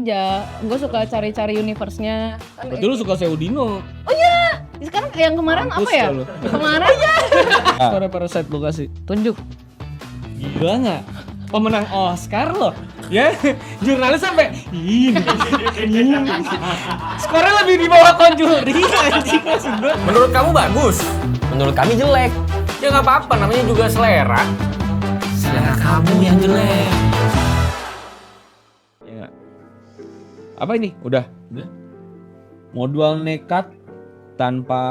aja. Gue suka cari-cari universe-nya. Berarti lu suka Seudino. Oh iya. Sekarang yang kemarin Mampus apa ya? lu. Kemarin ya. Suara Parasite lu kasih. Tunjuk. Gila nggak? Pemenang Oscar loh. Ya, jurnalis sampai ini. Skornya lebih di bawah Conjuring anjing maksud gue. Menurut kamu bagus, menurut kami jelek. Ya nggak apa-apa, namanya juga selera. Selera kamu yang jelek. Ya nggak? Apa ini? Udah. Modal nekat tanpa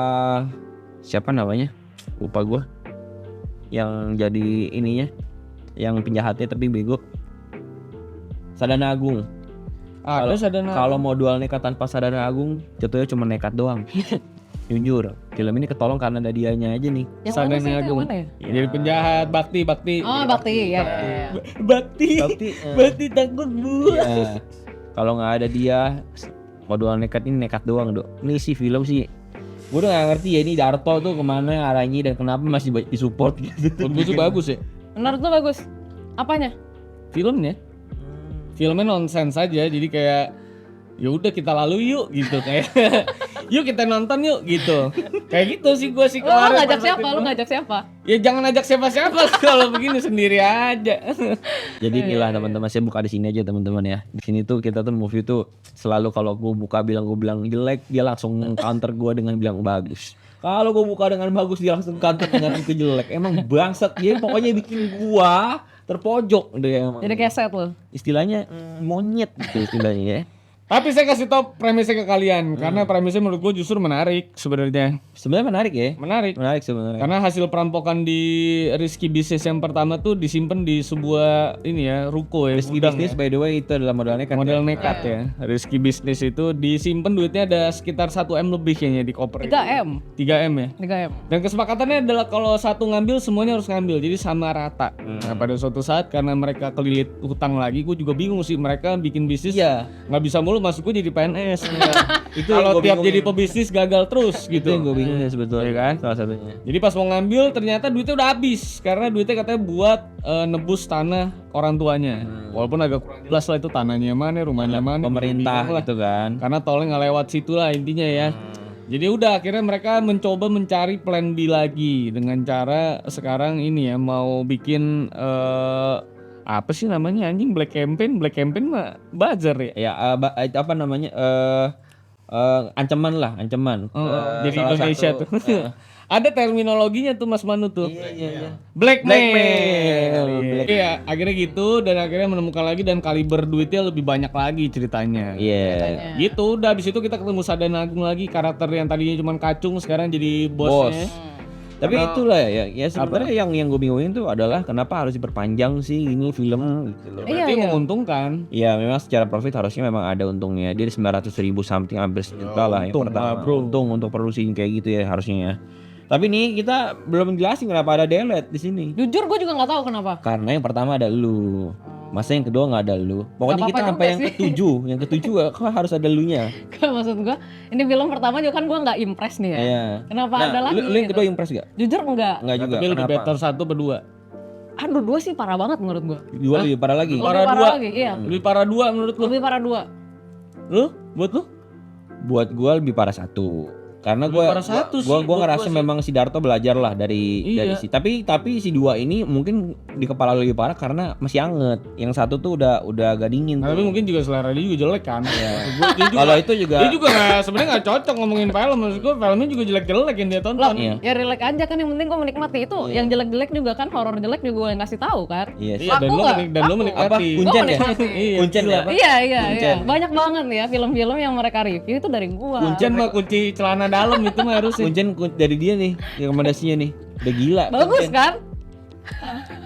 siapa namanya? Lupa gua. Yang jadi ininya, yang penjahatnya tapi bego. Sadana Agung. Ada sadana. Kalau modal nekat tanpa Sadana Agung, jatuhnya cuma nekat doang. Jujur, film ini ketolong karena ada dianya aja nih. Yang Sadana mana sih itu? Yang Agung. mana ya? Jadi penjahat, Bakti. Oh, Bakti ya. Bakti takut bu. Ya, kalau nggak ada dia, modal nekat ini nekat doang dok. Ini sih film sih, gue udah nggak ngerti ya ini Darto tuh kemana arahnya dan kenapa masih disupport gitu. Menurut gue sih bagus ya. Menurut lo bagus? Apanya? Filmnya nonsens aja, jadi kayak ya udah kita lalu yuk gitu kayak yuk kita nonton yuk gitu kayak gitu sih gue sih Lo kemarin. ngajak siapa? Lo ngajak siapa? Ya jangan ajak siapa-siapa kalau begini sendiri aja. Jadi inilah teman-teman, saya buka di sini aja teman-teman ya. Di sini tuh kita tuh movie tuh selalu kalau gue bilang jelek, dia langsung counter gue dengan bilang bagus. Kalau gue buka dengan bagus, dia langsung counter dengan itu jelek. Emang bangsat dia, pokoknya bikin gua terpojok deh emang. Jadi kayak set lo. Istilahnya monyet gitu istilahnya ya. Tapi saya kasih tau premisnya ke kalian karena premisnya menurut gue justru menarik sebenarnya. Sebenarnya menarik ya. Menarik. Menarik sebenarnya. Karena hasil perampokan di Risky Business yang pertama tuh disimpan di sebuah ini ya ruko ya. Risky gudang Business ya. by the way itu adalah modal nekat. Model nekat ya. Risky Business itu disimpan duitnya ada sekitar 1M lebih kayaknya di koper. 3M. 3M ya. 3M. Dan kesepakatannya adalah kalau satu ngambil semuanya harus ngambil, jadi sama rata. Nah pada suatu saat karena mereka kelilit hutang lagi, gue juga bingung sih mereka bikin bisnis Iya. nggak bisa mulu, masuk gue jadi PNS. Itu Kalau yang gua tiap bingungin. jadi pebisnis gagal terus Itu gitu. yang gue bingung ya sebetulnya. Iya kan? Salah satunya. Jadi pas mau ngambil ternyata duitnya udah habis karena duitnya katanya buat nebus tanah orang tuanya. Walaupun agak kurang jelas lah itu tanahnya mana, rumahnya mana. Pemerintah bingung lah. gitu kan. Karena tolnya nggak lewat situ lah intinya ya. Jadi udah akhirnya mereka mencoba mencari plan B lagi dengan cara sekarang ini ya mau bikin apa sih namanya anjing black campaign mah buzzer ya. Ya apa namanya ancaman. Jadi Salah Indonesia satu, tuh. Ada terminologinya tuh Mas Manu tuh. Iya. Blackmail. Iya, akhirnya gitu dan akhirnya menemukan lagi dan kaliber duitnya lebih banyak lagi ceritanya. Iya. Gitu, udah habis itu kita ketemu Sadana Agung lagi, karakter yang tadinya cuma kacung sekarang jadi bosnya. Tapi itulah ya sebenarnya yang gue bingungin tuh adalah kenapa harus diperpanjang sih ini film gitu loh. Iya, Berarti iya. menguntungkan. Iya memang secara profit harusnya memang ada untungnya. Dia 900.000 something hampir sejuta lah yang untung pertama. lah, bro. Untung untuk produksi kayak gitu ya harusnya ya. Tapi nih kita belum jelasin kenapa ada delete di sini. Jujur gue juga nggak tahu kenapa. Karena yang pertama ada lu. Masa yang kedua nggak ada lu. Pokoknya Gak kita apa-apa sampai juga yang sih. ketujuh. Yang ketujuh kok harus ada lunya. Maksud gue, ini film pertama juga kan gue nggak impress nih ya. Iya. Kenapa Nah, ada lagi? lu yang gitu? kedua impress gak? Jujur enggak. Enggak juga. Tapi lebih Kenapa? better satu berdua. Aduh, dua sih parah banget menurut gue. Dua lebih parah lagi. Lebih Parah parah dua. lagi, iya. Lebih parah dua menurut lu? Lebih parah dua. Lu? Buat lu? Buat gua lebih parah satu. Karena Lebih gua parah satu sih, gua buat ngerasa gua sih. memang si Darto belajar lah dari Iya. si tapi si dua ini mungkin di kepala lebih parah karena masih anget. Yang satu tuh udah agak dingin. Nah, tuh. tapi mungkin juga selera dia juga jelek kan. Kalau itu juga Dia juga nggak sebenarnya nggak cocok ngomongin film, maksud gue filmnya juga jelek-jelek yang dia tonton. Iya. Ya relax aja kan, yang penting gue menikmati itu. Yang jelek-jelek juga kan, horor jelek juga gue yang ngasih tahu kan. Iya sih. Iya, dan Aku lu nggak. dan lu Aku. Apa? menikmati. Kuncen ya? Iya, Kuncen gila, ya? Pak. Iya, iya. Kuncen. Banyak banget ya film-film yang mereka review itu dari gua. Kuncen mah kunci celana dalam itu mah harusnya. Kuncen dari dia nih rekomendasinya nih. Udah gila. Bagus Kuncen. kan?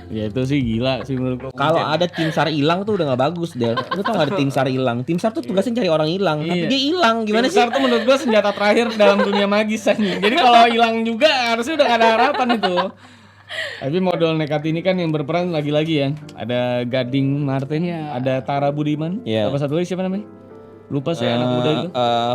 Ya itu sih gila sih menurut gua. Kalau ada tim SAR hilang tuh udah gak bagus Del. Lu tau gak ada tim SAR hilang? Tim SAR tuh tugasnya cari orang hilang. Tapi Iya. dia hilang gimana sih? Besar tuh menurut gua senjata terakhir dalam dunia magis anjing. Jadi kalau hilang juga harusnya udah gak ada harapan itu. Tapi model nekat ini kan yang berperan lagi-lagi ya. Ada Gading Martin, Iya. ada Tara Budiman. Iya. Apa satu lagi siapa namanya? Lupa saya anak muda itu.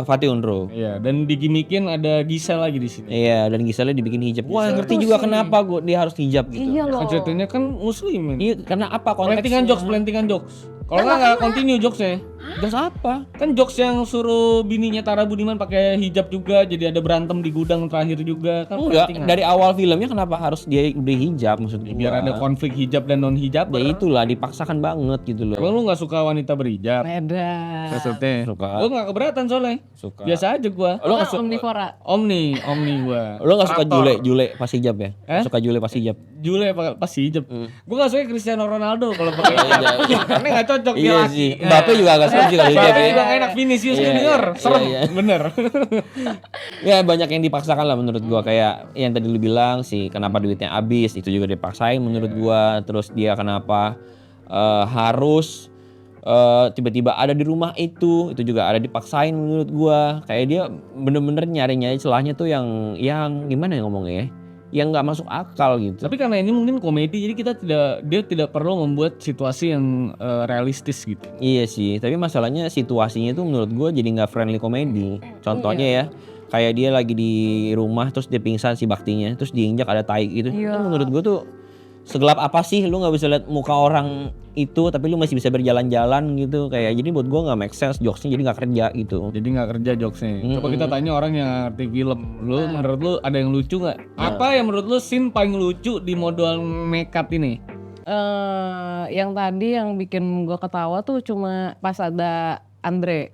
Fatih Unro. Iya, dan digimikin ada Gisel lagi di sini. Iya, dan Giselle dibikin hijab. Wah, ngerti juga kenapa dia harus hijab gitu. Iya loh. Kan ceritanya kan muslim. Iya, karena apa Pelantingan konteksnya? jokes. Kalau nggak continue jokesnya. Jokes apa? Kan jokes yang suruh bininya Tara Budiman pakai hijab juga, jadi ada berantem di gudang terakhir juga kan. Enggak, penting. dari awal filmnya kenapa harus dia udah hijab maksud gua? Biar ada konflik hijab dan non hijab. Ya itulah dipaksakan banget gitu loh. Emang lu nggak suka wanita berhijab? Beda. Maksudnya? Suka. Gue nggak keberatan soalnya. Suka. Biasa aja gua. Lo nggak suka? Omnivora. Omni gua. Lo nggak suka Traktor. Jule pas hijab ya? Suka Jule pas hijab. Jule pas hijab. Gue nggak suka Cristiano Ronaldo kalau pakai hijab. Karena nggak cocok dia Iya laki. sih. Mbappe juga agak serem sih kalau hijab Mbappe ya. juga nggak enak. Vinicius Iya, Junior iya, serem, iya. bener. Ya banyak yang dipaksakan lah menurut gua, kayak yang tadi lu bilang sih, kenapa duitnya habis itu juga dipaksain menurut gua. Terus dia kenapa harus tiba-tiba ada di rumah itu juga ada dipaksain menurut gua. Kayak dia bener-bener nyari celahnya tuh yang gimana ya ngomongnya ya, yang nggak masuk akal gitu. Tapi karena ini mungkin komedi, jadi dia tidak perlu membuat situasi yang realistis gitu. Iya sih, tapi masalahnya situasinya tuh menurut gue jadi nggak friendly komedi. Contohnya ya, kayak dia lagi di rumah terus dia pingsan si baktinya, terus diinjak ada tai gitu. Iya. Itu menurut gue tuh segelap apa sih lu nggak bisa lihat muka orang itu tapi lu masih bisa berjalan-jalan gitu. Kayak jadi buat gue nggak make sense, jokesnya jadi nggak kerja gitu. Jadi nggak kerja jokesnya. Coba kita tanya orang yang ngerti film. Menurut lu ada yang lucu nggak? Apa yang menurut lu scene paling lucu di modal nekat ini? Yang tadi yang bikin gue ketawa tuh cuma pas ada Andre.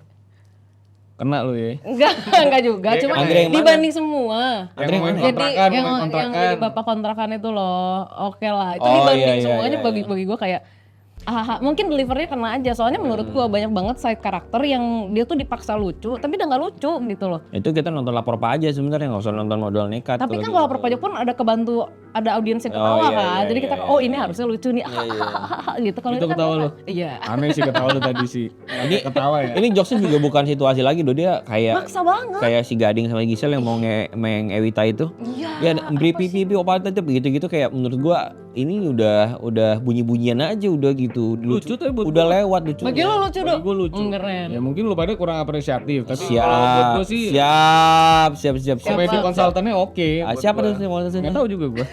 Kena lu ya. Enggak juga, cuma Andre yang mana? dibanding semua. Yang main Jadi kontrakan, yang main kontrakan. jadi bapak kontrakan itu loh, oke lah. Itu Oh, dibanding iya, semuanya iya, bagi gue kayak mungkin delivernya kena aja. Soalnya menurut gue banyak banget side karakter yang dia tuh dipaksa lucu, tapi udah nggak lucu gitu loh. Itu kita nonton Lapor Pak aja sebenarnya, nggak usah nonton modal nekat. Tapi kan kalau perpajak pun ada kebantu, ada audiens yang ketawa iya, kan. iya, Jadi iya, kita iya. oh ini harusnya lucu nih, gitu. Kalau Itu ini kan ketawa lu? iya. Aneh sih ketawa lu tadi sih. Ini ketawa ya. Ini jokesnya juga bukan situasi lagi loh, dia kayak Maksa banget. kayak si Gading sama Gisel yang mau meng Ewita itu. Iya. Ya beri pipi opa tetep gitu-gitu, kayak menurut gua ini udah bunyi-bunyian aja udah gitu. Lucu tapi buat udah lewat lucu. Bagi lo lucu Bagi dong. gua lucu. Keren. Ya mungkin lu pada kurang apresiatif. Tapi kalau buat Siap, gua sih siap. komedi konsultannya oke. buat Siapa gua. tuh yang konsultan? Nggak tahu juga gua.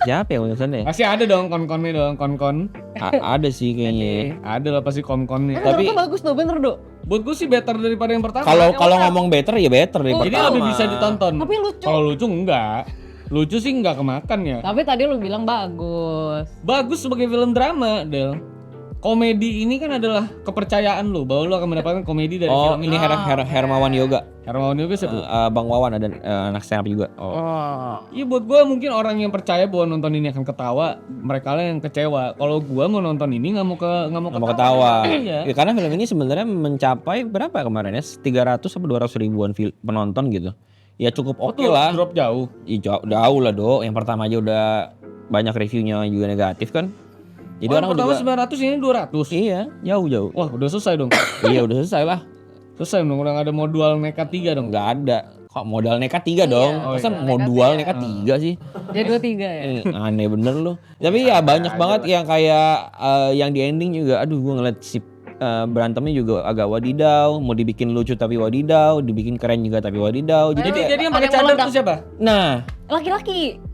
Siapa yang konsultan ya? Pasti ada dong kon-konnya dong, kon-kon. Ada sih kayaknya. Ada lah pasti kon-konnya. Tapi bagus tuh, bener dong. Buat gua sih better daripada yang pertama. Kalau ngomong better ya better deh. Jadi lebih bisa ditonton. Tapi lucu. Kalau lucu enggak. Lucu sih enggak kemakan ya. Tapi tadi lu bilang bagus. Bagus sebagai film drama, Del. Komedi ini kan adalah kepercayaan lu bahwa lu akan mendapatkan komedi dari Oh, film ini Hermawan Yoga. Hermawan juga siapa? Bang Wawan ada anak stand up juga. Oh. Iya buat gua mungkin orang yang percaya bahwa nonton ini akan ketawa, mereka lah yang kecewa. Kalau gua mau nonton ini nggak mau Ketawa. Iya. Ya, karena film ini sebenarnya mencapai berapa kemarin ya? 300 sampai 200 ribuan penonton gitu. Ya cukup oke Tuh, lah. drop jauh. Jauh lah Do. Yang pertama aja udah banyak reviewnya juga negatif kan. Jadi orang pertama juga 900 ini 200. iya, jauh. Wah, udah selesai dong. Iya udah selesai lah. Selesai dong, udah nggak ada modal nekat 3 dong. Nggak ada. Kok modal nekat 3 dong? Masa modal nekat 3 sih? Jadi 23 ya. Aneh bener lu. Tapi ya banyak banget yang kayak yang di ending juga. Aduh gua ngeliat si berantemnya juga agak wadidaw. Mau dibikin lucu tapi wadidaw, dibikin keren juga tapi wadidaw. Jadi yang pakai Ada yang cadar meledak. tuh siapa? Nah, Laki-laki.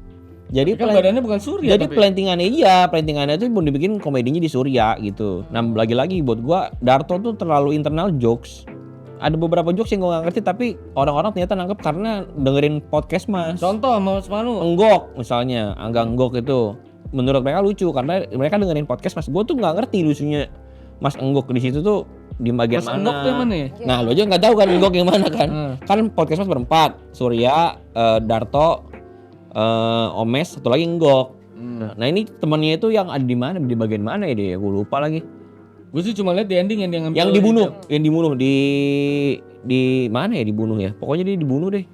jadi Kan badannya bukan Surya. jadi tapi. plantingannya itu mau dibikin komedinya di Surya gitu. Nah lagi-lagi buat gua Darto tuh terlalu internal jokes. Ada beberapa jokes yang gua gak ngerti tapi orang-orang ternyata nangkep karena dengerin podcast Mas. Contoh Mas Manu. Enggok misalnya, Angga Enggok itu menurut mereka lucu karena mereka dengerin podcast Mas. Gua tuh nggak ngerti lucunya Mas Enggok di situ tuh di bagian Mas mana. Enggok tuh yang mana ya? Nah lo aja nggak tahu kan Enggok yang mana kan? Kan podcast Mas berempat, Surya, Darto, Omes, satu lagi Enggok. Nah ini temannya itu yang ada di mana, di bagian mana ya dia? Gue lupa lagi. Gue sih cuma lihat di ending yang dia ngambil. Yang dibunuh di mana ya dibunuh ya? Pokoknya dia dibunuh deh.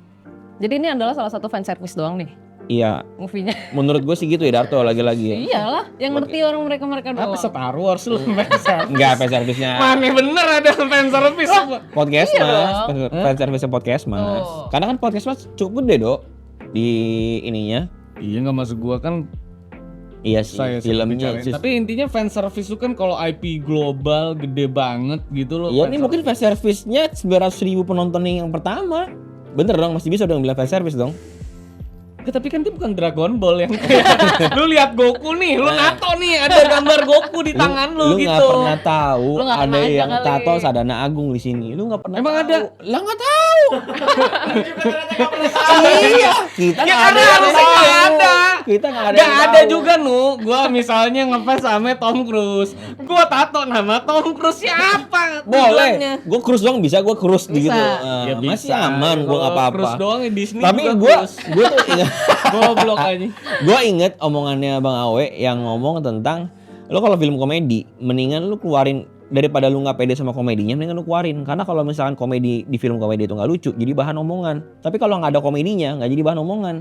Jadi ini adalah salah satu fan service doang nih Iya, movie-nya. menurut gue sih gitu ya Darto lagi-lagi ya. Iyalah, yang ngerti orang mereka doang. Apa Star Wars lu fans? Enggak, fan service-nya Mana bener ada fan service. podcast Iya Mas, dong. fan service podcast Mas. Oh. Karena kan podcast Mas cukup gede Dok di ininya. Iya nggak masuk gua kan Iya sih, saya filmnya. bicarain. Tapi intinya fan service itu kan kalau IP global gede banget gitu loh. Iya, ini mungkin fan service-nya 900.000 penonton yang pertama. Bener dong, masih bisa dong bilang fan service dong. Tapi kan dia bukan Dragon Ball yang kayak lu lihat Goku nih, lu nato nih ada gambar Goku di tangan lu Lu gitu. nggak pernah tahu Lu nggak ada pernah aja yang kali. tato Sadana Agung di sini. Lu nggak pernah. Emang tahu. ada? Lah nggak tahu. Iya. Kita Ya nggak karena yang harusnya tahu. nggak ada. Kita nggak ada. Gak yang ada tahu. juga Nu, gua misalnya ngefans sama Tom Cruise, gua tato nama Tom Cruise siapa? Boleh. Gue cruise doang bisa. Gue cruise Bisa. gitu. Ya Masih bisa. aman. Gue nggak Kalau apa-apa. Cruise doang Disney Tapi juga gue tuh ingat. goblok aja. Gue inget omongannya Bang Awe yang ngomong tentang lo kalau film komedi mendingan lu keluarin daripada lu nggak pede sama komedinya mendingan lu keluarin karena kalau misalkan komedi di film komedi itu nggak lucu jadi bahan omongan tapi kalau nggak ada komedinya nggak jadi bahan omongan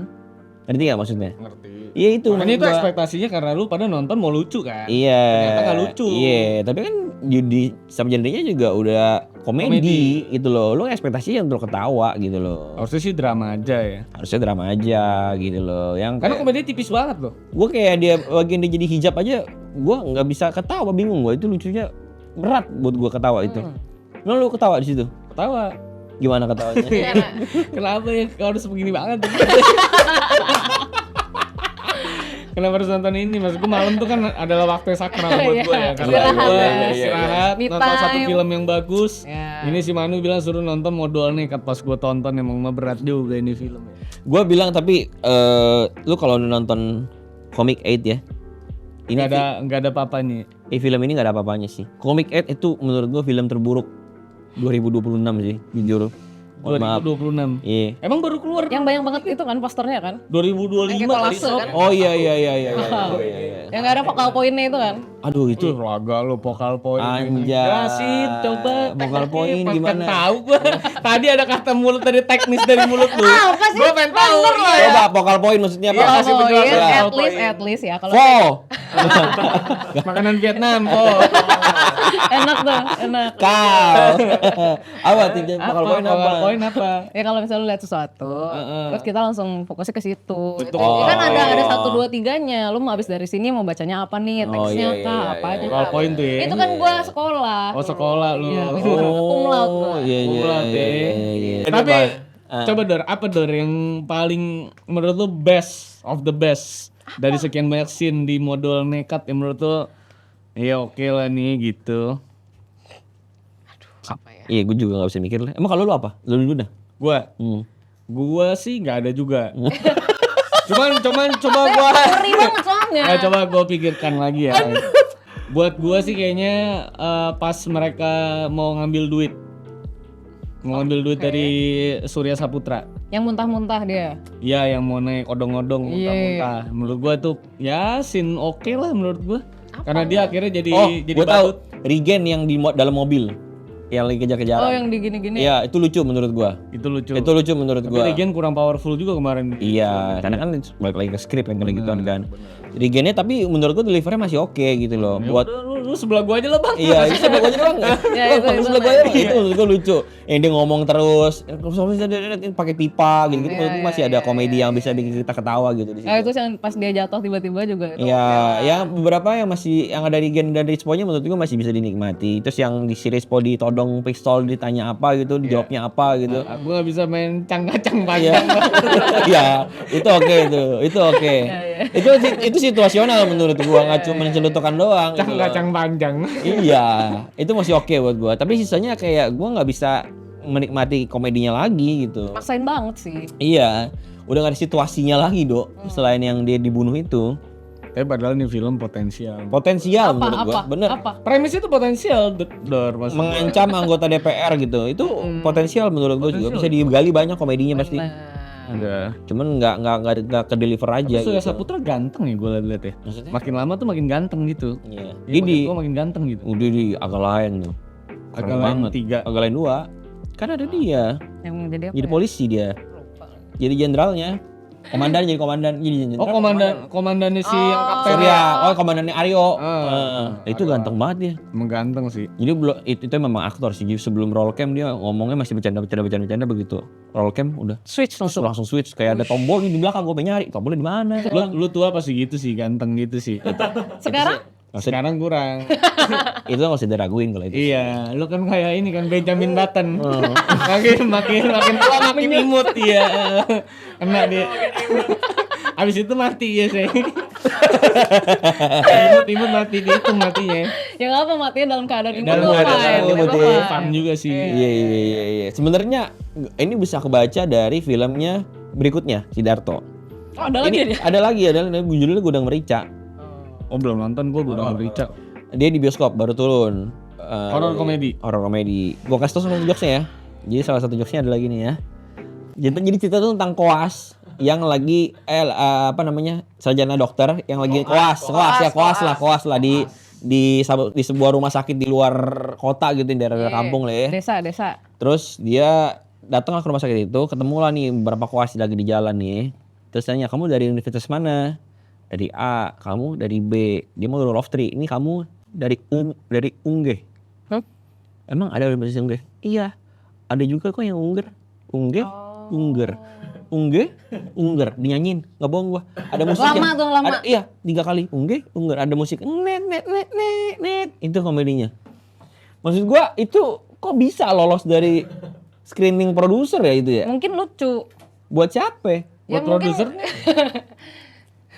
ngerti nggak maksudnya? Ngerti. Iya itu Makanya itu maksud gua. ekspektasinya karena lu pada nonton mau lucu kan. Iya. Ternyata nggak lucu. Iya, tapi kan di sama genrenya juga udah komedi gitu loh. Lu ekspektasinya untuk ketawa gitu loh. Harusnya sih drama aja ya. Harusnya drama aja gitu loh. Yang Karena komedi tipis banget loh. gue kayak dia bagian dia jadi hijab aja, gue nggak bisa ketawa, bingung gue itu lucunya berat buat gue ketawa itu. Lu ketawa di situ? Ketawa. Gimana ketawanya? Kenapa ya kau harus begini banget? Kenapa harus nonton ini? Maksud gue malam tuh kan adalah waktu yang sakral buat gue ya. Karena Istirahat gue ya. istirahat, Me nonton satu time. film yang bagus. Ya. Ini si Manu bilang suruh nonton modal nih. Pas gue tonton emang berat juga ini film. Gue bilang tapi lu kalau nonton Comic 8 ya, ini Nggak ada apa-apanya. film ini nggak ada apa-apanya sih. Comic 8 itu menurut gue film terburuk 2026 sih, jujur. Mohon maaf. 2026. Iya. Emang baru keluar Yang banyak banget itu kan posternya kan? 2025 Yang kali kolase Sob. kan? Oh iya. Yang nggak ada vokal poinnya itu kan? Aduh Itu itu raga lo vokal point. Anjay. Jelasin coba. Vokal point Pas gimana? kan tahu gua. Tadi ada kata mulut dari teknis dari mulut lu. Apa sih? Gua pengen tahu. Coba vokal point maksudnya apa? Iya, kasih penjelasan. ya, Vokal at least ya kalau Vo. Makanan Vietnam kok. enak tuh, enak. Kau. Apa tinggal Apa vokal point apa? vokal point apa? Ya kalau misalnya lu lihat sesuatu, terus kita langsung fokusnya ke situ. Gitu. Oh. Kan ada 1, 2, 3-nya. Lu mau habis dari sini mau bacanya apa nih? Oh, Teksnya iya, kah? iya, Apa iya. aja? Vokal point tuh ya. Itu kan gua sekolah. Oh sekolah lu. Iya, cum laude gua. Iya Cum laude, iya. Tapi coba Dor, apa Dor yang paling menurut lu best of the best dari sekian banyak scene di modal nekat yang menurut lu ya oke lah nih gitu. Apa ya? Iya, gue juga gak bisa mikir lah. Emang kalau lu apa? Lu dulu dah. Gua sih nggak ada juga. cuman coba gua Ngeri banget soalnya. coba gua pikirkan lagi ya. Buat gua sih kayaknya pas mereka mau ngambil duit. Mau ngambil duit dari Surya Saputra. Yang muntah-muntah dia. Iya yang mau naik odong-odong muntah-muntah. Menurut gua tuh ya scene oke lah menurut gua. Karena dia akhirnya jadi gue tahu. badut. Regen yang di dalam mobil. Yang lagi kejar-kejaran. Oh, yang digini-gini. Iya, itu lucu menurut gua. Itu lucu. Itu lucu menurut Tapi gua. Regen kurang powerful juga kemarin. Iya, karena kan balik lagi ke skrip kan kalau gituan kan. Regennya tapi menurut gua delivernya masih oke gitu loh. Buat Lu sebelah gua aja lah bang. iya, itu sebelah gua aja doang. Ya, itu Sebelah gua aja. Itu menurut gua lucu. Yang dia ngomong terus, pakai pipa gitu-gitu menurut gua masih ada komedi yang bisa bikin kita ketawa gitu di situ. Nah, itu yang pas dia jatuh tiba-tiba juga itu. Iya, ya beberapa yang masih yang ada Regen dan Rispo-nya menurut gua masih bisa dinikmati. Terus yang di si Rispo ditodong pistol ditanya apa gitu, dijawabnya apa gitu. Aku nggak bisa main cang-cang Iya. panjang. Iya, itu oke itu. Itu oke. Itu situasional menurut gua, enggak cuma celutukan doang gitu loh. Cang-cang panjang. Iya, itu masih oke buat gua. Tapi sisanya kayak gua nggak bisa menikmati komedinya lagi gitu. Maksain banget sih. Iya, udah nggak ada situasinya lagi, Dok. Selain yang dia dibunuh itu. Tapi padahal ini film potensial. Potensial menurut gua. Bener. Apa? Premisnya itu potensial, Dor. Maksud gua. Mengancam anggota DPR gitu. Itu potensial menurut gua juga. Bisa digali banyak komedinya pasti. Ada. Cuman nggak ke deliver aja Surya gitu. Saputra ganteng ya gue liat ya. Maksudnya? Makin lama tuh makin ganteng gitu. Iya. Iya, Ini gue makin ganteng gitu. udah di agak lain tuh. Agak Keren lain banget. 3. Agak lain 2. Kan ada dia. Yang jadi apa? Jadi polisi dia. Jadi jenderalnya. Komandan jadi komandan. Jadi Oh jenderal. komandannya si yang kapten. Surya. Oh komandannya Aryo. Ah. Itu ganteng banget dia. Emang ganteng sih. Jadi belum itu memang aktor sih. Sebelum roll cam dia ngomongnya masih bercanda begitu. Roll cam udah Switch langsung switch kayak ada tombol nih di belakang gue pengen nyari. Tombolnya di mana? Lu tua pasti gitu sih, ganteng gitu sih. Sekarang Sekarang kurang. Itu nggak usah diraguin kalau itu. Iya, lu kan kayak ini kan Benjamin Button. makin tua makin imut ya. Kena dia. Abis itu mati ya saya. Imut mati dihitung matinya. Ya nggak apa matinya dalam keadaan imut Dalam tuh keadaan fine, imut, itu ya. fine. Fun juga sih. Iya. Sebenarnya ini bisa kebaca dari filmnya berikutnya Sidarto. Oh, ada lagi Ini dia. ada lagi judulnya Gudang Merica. Oh belum nonton, gue udah merica. Dia di bioskop baru turun. Horror komedi. Horror komedi. Gue kasih tau salah satu jokesnya ya. Jadi salah satu jokesnya ada lagi nih ya. Jadi cerita itu tentang koas yang lagi sarjana dokter yang lagi koas lah di sebuah rumah sakit di luar kota gitu di daerah kampung lah ya. Desa. Terus dia datang ke rumah sakit itu, ketemu lah nih beberapa koas lagi di jalan nih. Terus tanya, kamu dari universitas mana? Dari A, kamu dari B. Dia mau roll of three. Ini kamu dari Ungge. Emang ada universitas Ungge? Iya. Ada juga kok yang Ungger. Ungge? Ungger. Ungger. Dinyanyiin. Nggak bohong gua. Ada musik Lama. Iya, 3 kali. Ungge. Ada musik. Net. Itu komedinya. Maksud gua itu kok bisa lolos dari screening produser ya itu ya? Mungkin lucu. Buat siapa? Ya, Buat produser.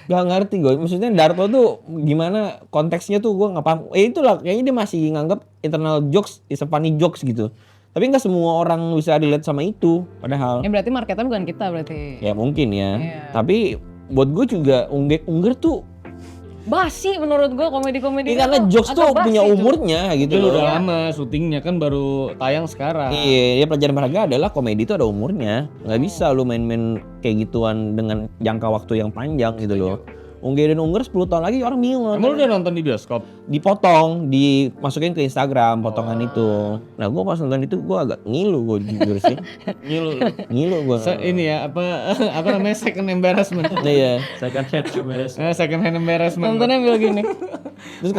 Gak ngerti gue. Maksudnya Darto tuh gimana konteksnya tuh gue nggak paham. Itulah kayaknya dia masih nganggap internal jokes is a funny jokes gitu. Tapi nggak semua orang bisa relate sama itu. Padahal Ya berarti marketnya bukan kita berarti. ya mungkin ya. Iya. Tapi buat gue juga Ungger tuh Basi menurut gua komedi-komedi. karena jokes tuh punya umurnya gitu Itu loh. udah lama syutingnya kan baru tayang sekarang. Iya, ya pelajaran berharga adalah komedi itu ada umurnya. Nggak bisa lu main-main kayak gituan dengan jangka waktu yang panjang gitu loh. Ungge dan Ungger 10 tahun lagi orang bingung. Emang lu udah nonton di bioskop? Dipotong, dimasukin ke Instagram potongan itu. Nah, gua pas nonton itu gua agak ngilu gua jujur sih. Ngilu gua. Ini ya apa namanya second embarrassment. Iya. Second hand embarrassment. Nontonnya bilang gini. Terus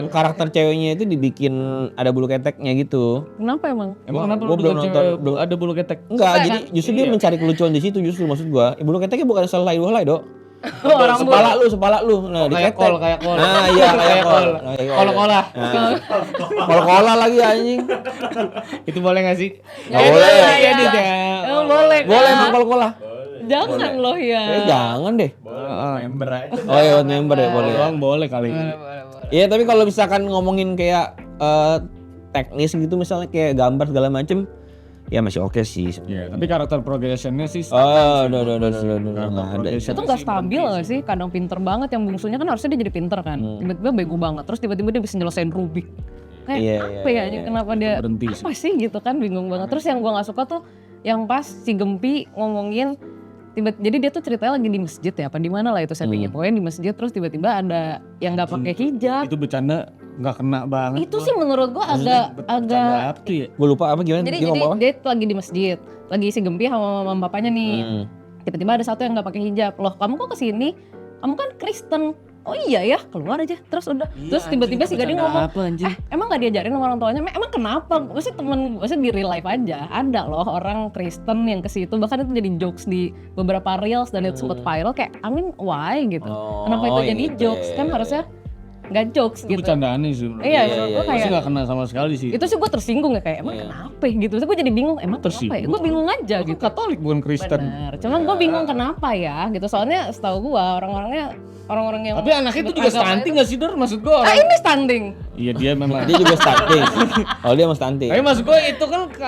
karakter ceweknya itu dibikin ada bulu keteknya gitu. Kenapa emang? Emang kenapa Gua lu belum bikin nonton, cewek belum. ada bulu ketek? Enggak, Suka jadi kan? justru dia mencari kelucuan di situ justru maksud gua. Bulu keteknya bukan selai dua helai, Dok. Orang Kepala lu. Nah, Kayak diketek. kayak kol. Nah, iya kayak kol. Kol-kola. Kol-kola lagi anjing. Itu boleh gak sih? Nggak boleh. Ya, ya. Emang boleh kan? Boleh emang kol-kola. Jangan loh ya. Jangan deh. Ember aja. Oh iya, buat member ya boleh. Doang boleh kali. Iya, tapi kalau misalkan ngomongin kayak teknis gitu misalnya kayak gambar segala macem, ya masih oke sih. Iya, tapi karakter progressionnya sih Oh, udah, nggak ada. Itu nggak stabil gak sih? Kadang pinter banget, yang bungsunya kan harusnya dia jadi pinter kan. Tiba-tiba bego banget, terus tiba-tiba dia bisa nyelesain Rubik. Kayak Iya, apa ya, kenapa dia Berhenti apa sih gitu kan, bingung banget. Terus yang gua nggak suka tuh yang pas si Gempi ngomongin jadi dia tuh ceritanya lagi di masjid ya, apa di mana lah itu settingnya. Pokoknya di masjid terus tiba-tiba ada yang nggak pakai hijab. itu bercanda nggak kena banget. Itu sih menurut gua agak Bercanda apa tuh ya? Gue lupa apa gimana? jadi Dia ngomong apa? dia lagi di masjid, lagi si Gempi sama mama bapaknya nih. Tiba-tiba ada satu yang nggak pakai hijab. Loh, kamu kok kesini? Kamu kan Kristen. Oh iya ya, keluar aja. Terus udah. Terus tiba-tiba si Gading ngomong, Apa anjing? emang gak diajarin sama orang tuanya? Emang kenapa? Maksudnya di real life aja. Ada loh orang Kristen yang ke situ. Bahkan itu jadi jokes di beberapa reels dan itu sempat viral. Kayak, I mean why gitu. Kenapa itu yang jadi gitu jokes? ya. Kan harusnya gak jokes Itu gitu. bercandaan sih menurut Iya, gue. menurut gue Pasti kayak nggak kena sama sekali sih. itu sih gue tersinggung ya kayak emang kenapa gitu. Terus gue jadi bingung emang kenapa ya? Tersinggung. Gue bingung aja Itu gitu. Katolik bukan Kristen. Benar. Cuman gue bingung kenapa ya gitu. Soalnya setahu gue orang-orang yang Tapi anaknya itu juga beragama stunting itu- nggak sih Dor? Maksud gue Ah orang. ini stunting. Iya dia memang. Dia juga stunting. Oh, dia mau stunting. Tapi maksud gue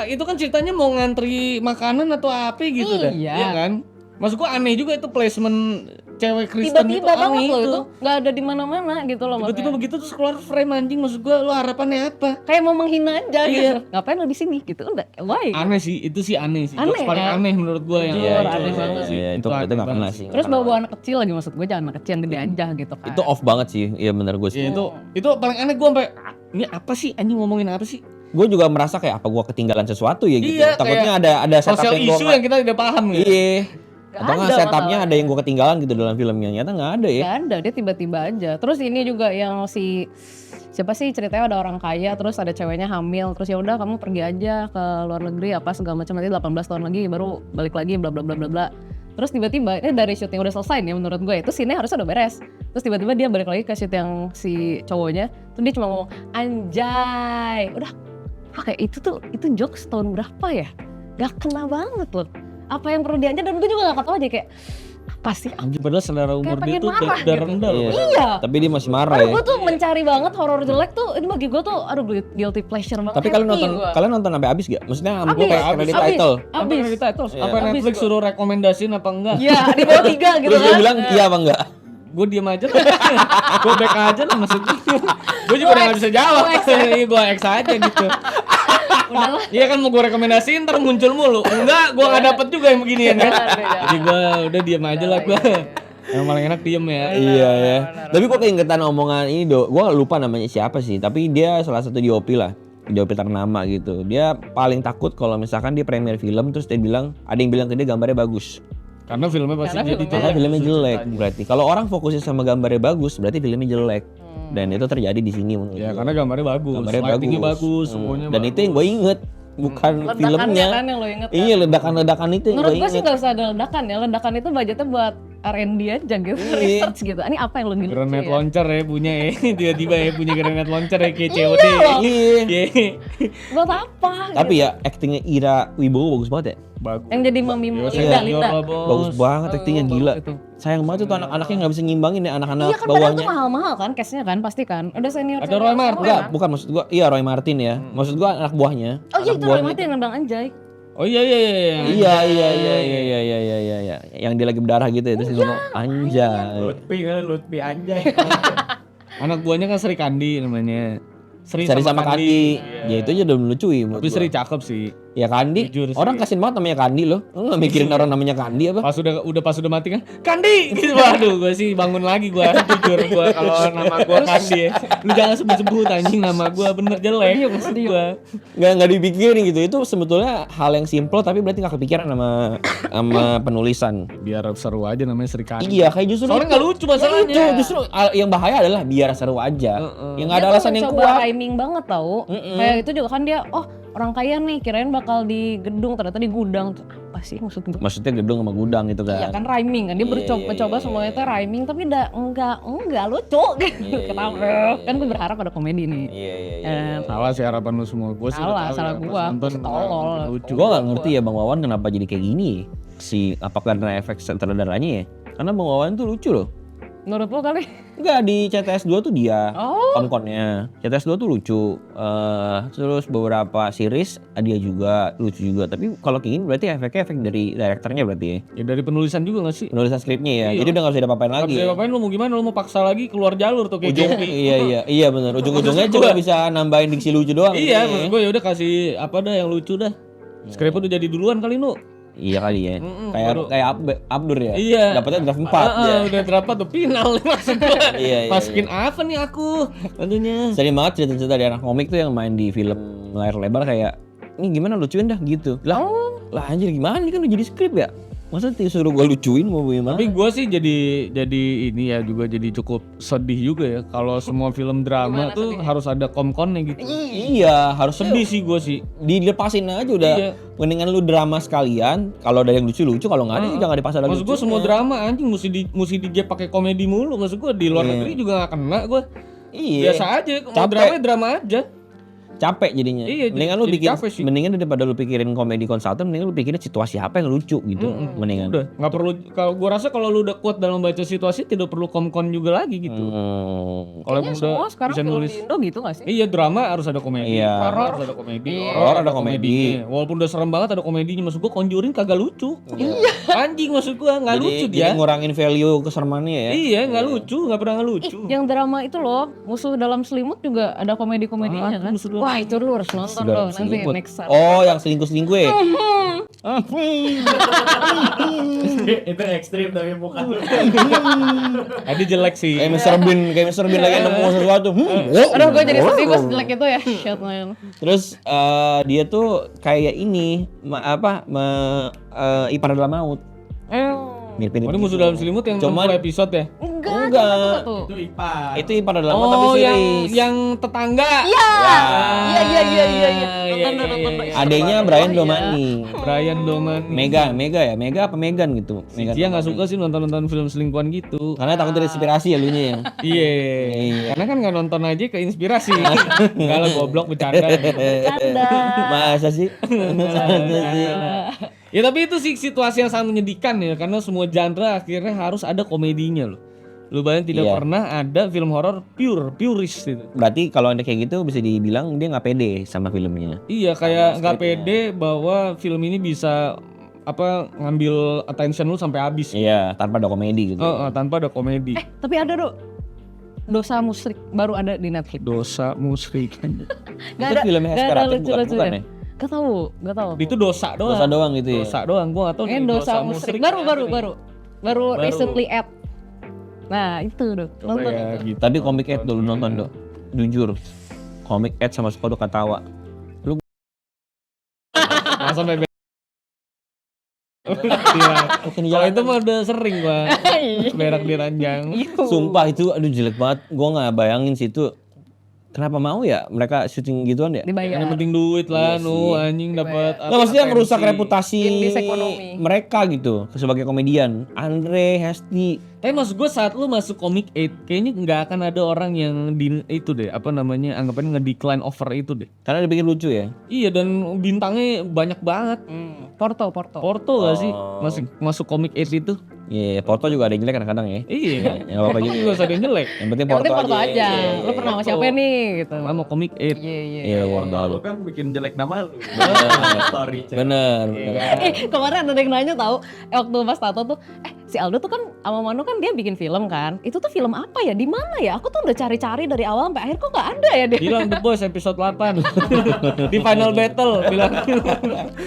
itu kan ceritanya mau ngantri makanan atau apa gitu dah. Iya. Iya kan? Maksud gue aneh juga itu placement cewek Kristen itu Tiba-tiba banget aneh loh itu. itu. Nggak ada di mana-mana gitu loh Tiba-tiba maksudnya. begitu terus keluar frame anjing, maksud gue lu harapannya apa? Kayak mau menghina aja Iya. gitu. Ngapain lo di sini gitu. Udah, why? Aneh sih, itu sih aneh sih. Aneh, Jokes paling kan? aneh menurut gue yang Jujur, itu aneh banget sih. Iya, itu aneh nggak banget kena sih. Terus bawa anak kecil lagi maksud gue, jangan anak kecil yang gede aja gitu kan. Itu off banget sih. Iya benar gue sih. Iya itu paling aneh gue sampai ini apa sih anjing ngomongin apa sih? Gue juga merasa kayak apa gue ketinggalan sesuatu ya gitu. Iya, Takutnya ada setup Sosial yang isu gue yang kita tidak paham ya. Iya. Atau nggak ada setupnya masalahnya. ada yang gue ketinggalan gitu dalam filmnya. Nyata nggak ada ya. Gak ada, dia tiba-tiba aja. Terus ini juga yang siapa sih ceritanya ada orang kaya terus ada ceweknya hamil terus ya udah kamu pergi aja ke luar negeri apa segala macam nanti 18 tahun lagi baru balik lagi bla bla bla bla bla. Terus tiba-tiba ini dari shoot yang udah selesai nih menurut gue itu scene-nya harusnya udah beres. Terus tiba-tiba dia balik lagi ke shoot yang si cowoknya, terus dia cuma ngomong anjay. Udah, kayak itu jokes tahun berapa ya? Gak kena banget loh. Apa yang perlu dianjir, dan gue juga gak ketawa aja kayak apa sih? Anjir, padahal selera umur dia pengen tuh marah udah gitu. rendah loh. Iya. Tapi dia masih marah Aduh, ya. gue tuh mencari banget horor jelek tuh, ini bagi gue tuh aduh guilty pleasure banget. Tapi kalian nonton sampai habis gak? Maksudnya sampai kayak credit title. Sampai credit title. Iya. Apa Netflix suruh rekomendasiin apa enggak? Iya, di bawah 3 gitu Terus dia kan. bilang iya apa enggak? Gue diem aja lah. Gue back aja lah maksudnya. Gue juga udah gak bisa jawab. Iya, gue X aja gitu. Udahlah. Iya kan mau gue rekomendasiin ntar muncul mulu. Enggak, gue gak dapet juga yang beginian kan. Jadi gue udah diem aja lah gue. Yang paling enak diem ya. Iya ya. Tapi kok keingetan omongan ini gue lupa namanya siapa sih. Tapi dia salah satu DOP lah. DOP ternama gitu. Dia paling takut kalau misalkan dia premier film terus dia bilang, ada yang bilang ke dia gambarnya bagus. Karena filmnya pasti Karena jadi filmnya- Karena filmnya jelek berarti. Kalau orang fokusnya sama gambarnya bagus, berarti filmnya jelek. Dan itu terjadi di sini menurut Ya gue. karena gambarnya bagus, Gambarnya lightingnya bagus. bagus, semuanya Dan itu yang gue inget, bukan Ledakannya filmnya. kan yang lo inget kan. Iya, ledakan-ledakan itu yang Menurut gue gue sih inget. gak usah ada ledakan ya. Ledakan itu budgetnya buat R&D aja gitu, Iya. research gitu. Ini apa yang lo ngilu grenade ya? launcher ya punya ya. Tiba-tiba ya punya grenade launcher ya kayak COD. Iya. Iya. Buat apa? Tapi ya actingnya Ira Wibowo bagus banget ya. Bagus. Yang jadi mami Ya, Linda, senior Linda. lah, Bos. Bagus banget actingnya gila. Itu. Sayang banget tuh anak-anaknya nggak bisa ngimbangin ya anak-anak Iya kan padahal bawahnya. tuh mahal-mahal kan case-nya kan pasti kan. Udah senior. Ada Roy Martin. Enggak, bukan maksud gua. Iya Roy Martin ya. Maksud gua anak buahnya. Oh iya Anak itu Roy buahnya Martin yang nendang Anjay. Oh iya iya iya. Iya. Yang dia lagi berdarah gitu ya terus dia ngomong anjay. Lutfi anjay. Anak buahnya kan Sri Kandi namanya. Sri Cari sama Kandi. Iya. Ya itu aja udah melucuin menurut Tapi gua. Sri cakep sih. Ya Kandi. Jujur sih. Orang kasian banget namanya Kandi loh. Lu enggak mikirin orang namanya Kandi apa? Pas udah mati kan Kandi gitu. Waduh gue sih bangun lagi gue jujur gue kalau nama gue Kandi ya. Lu jangan sebut-sebut anjing nama gue bener jelek. Sedih, sedih. Gue. Nggak dipikirin gitu. Itu sebetulnya hal yang simple tapi berarti nggak kepikiran sama penulisan. Biar seru aja namanya Sri Kandi. Iya kayak justru Soalnya nggak lucu masalahnya. itu justru yang bahaya adalah biar seru aja. Yang nggak ada Dia tuh alasan yang mencoba kuat. rhyming banget tau. Kayak itu juga kan dia, oh orang kaya nih kirain bakal di gedung ternyata di gudang. Tuh, apa sih maksud gue? Maksudnya gedung sama gudang gitu kan. Iya kan rhyming kan dia mencoba semuanya itu rhyming tapi enggak lucu gitu. Kenapa? Kan gue berharap ada komedi nih. Iya. Salah sih harapan lu semua. Gue sih udah tahu Salah ya, gua. pas nonton Tolol. lucu. Gue nggak ngerti ya Bang Wawan kenapa jadi kayak gini. Apa karena efek sutradaranya ya? Karena Bang Wawan tuh lucu loh. Menurut lo kali? Enggak, di CTS 2 tuh dia Oh. komkonnya. CTS 2 tuh lucu. Terus beberapa series dia juga lucu juga. Tapi kalau kayak gini berarti efeknya efek dari direkturnya berarti ya. Ya dari penulisan juga gak sih? Penulisan skripnya ya. Iya. Jadi udah gak bisa diapa-apain Gak lagi. bisa ngapain lu mau gimana? Lu mau paksa lagi keluar jalur tuh kayak Jeffy. Iya benar. Ujung-ujungnya cuma bisa nambahin diksi lucu doang. Iya, maksud gue ya udah kasih apa dah yang lucu dah. Skripnya udah jadi duluan kali nu. Iya kali ya. baru- Kayak Abdur ya. Iya. Dapatnya draft 4 ya. Udah berapa tuh final maksud gue. Iya. Masukin apa nih aku? Tentunya. Sering banget cerita-cerita dari anak komik tuh yang main di film layar lebar kayak ini gimana lucuin dah gitu. Lah anjir gimana ini kan udah jadi skrip ya. Masa disuruh gue lucuin mau gimana? Tapi gue sih jadi ini ya juga jadi cukup sedih juga ya kalau semua film drama tuh harus ada komkonnya gitu. Iya harus Sedih sih gue sih. dilepasin aja udah. Iya. Mendingan lu drama sekalian. Kalau ada yang lucu-lucu kalau nggak ada ya jangan dipasang lagi. Maksud gue semua drama anjing mesti dijep pakai komedi mulu. Maksud gue di luar negeri juga gak kena gue. Iya. Biasa aja, mau Capek. drama aja. Capek jadinya. Iya, mendingan lu jadi bikin capek sih. mendingan daripada lu pikirin komedi konsultan mendingan lu pikirin situasi apa yang lucu gitu. Mendingan. Udah, nggak perlu. Kalau gue rasa kalau lu udah kuat dalam baca situasi tidak perlu komkon juga lagi gitu. Kalau Kayaknya emang udah semua sekarang bisa film nulis. di Indo gitu gak sih? Iya drama harus ada komedi, Iya. horor harus ada komedi, Horor ada komedi. Walaupun udah serem banget ada komedinya, maksud gua Conjuring kagak lucu. Iya. Anjing maksud gua nggak lucu jadi dia. ngurangin value kesermannya ya. Iya nggak lucu, nggak pernah lucu. Yang drama itu loh, Musuh Dalam Selimut juga ada komedi-komedinya kan? Musuh Dalam Wah itu lu harus nonton loh nanti Selimut. next time. Oh, yang selingkuh-selingkuh ya? Itu ekstrim tapi bukan. Tadi jelek sih. Kayak Mr. Bean lagi nemu sesuatu. Aduh gue jadi sedih gue jelek itu ya. Shit man. Terus dia tuh kayak ini ipar dalam maut. Oh, Mirip-mirip. ini Musuh Dalam Selimut yang Cuman- 60 episode ya? Enggak. enggak. Tuh. Itu IPA. Itu ipar dalam tapi Oh, series. yang tetangga. Iya. Iya. Iya, Nonton. Adanya Brian Domani. Brian Domani. Mega ya, Mega apa Megan gitu. Megan. Dia nggak suka sih nonton film selingkuhan gitu. Karena takut terinspirasi ya lu nya ya. Iya. Karena kan nggak nonton aja ke inspirasi. Enggak lah goblok bercanda. Masa sih? Ya tapi itu sih situasi yang sangat menyedihkan ya karena semua genre akhirnya harus ada komedinya loh. Lu bayangin tidak Iya. pernah ada film horor purist gitu. Berarti kalau anda kayak gitu bisa dibilang dia nggak pede sama filmnya. Iya kayak nggak pede bahwa film ini bisa apa ngambil attention lu sampai habis. Iya, tanpa ada komedi gitu. Tanpa ada komedi. Tapi ada Dok. Dosa Musrik baru ada di Netflix. Dosa musyrik. Gak Itu filmnya gak Haskara ada Atik bukan lucu-lucunya. ya? Gak tahu. Itu dosa doang. Dosa doang gitu ya. Dosa doang. Gua nggak tahu. Kayaknya nih, Dosa Musrik baru recently add. Nah itu Dok. Nonton Ya, itu. gitu. Tapi Komik Ed dulu nonton dong. Jujur. Komik Ed sama Skodo Katawa. Nggak sampai Iya. Kalau itu mah udah sering gua berak di ranjang. Sumpah itu aduh jelek banget. Gua nggak bayangin sih itu. Kenapa mau ya mereka syuting gituan ya? Dibayar. Yang penting duit lah, anjing dapat. Nggak, maksudnya merusak reputasi Indis ekonomi. mereka gitu sebagai komedian. Andre, Hesti. Tapi maksud gue saat lu masuk Comic 8 kayaknya nggak akan ada orang yang di itu deh, apa namanya, anggapannya nge-decline over itu deh. Karena dibikin lucu ya. Iya dan bintangnya banyak banget. Porto. Porto gak sih masuk Comic 8 itu? Iya, foto juga ada yang jelek kadang-kadang ya. Iya kan? Ya apa juga. Juga ada yang jelek. Yang penting Yang penting Porto Porto aja. Iya, Lu pernah sama siapa nih gitu. Sama Comic 8. Iya. Iya, Porto lu. kan bikin jelek nama lu. Story. Bener. Kemarin ada yang nanya tahu waktu Mas Tato tuh si Aldo tuh kan sama Manu kan dia bikin film kan. Itu tuh film apa ya? Di mana ya? Aku tuh udah cari-cari dari awal sampai akhir kok nggak ada ya deh. Bilang The Boys episode 8. Di final battle bilang.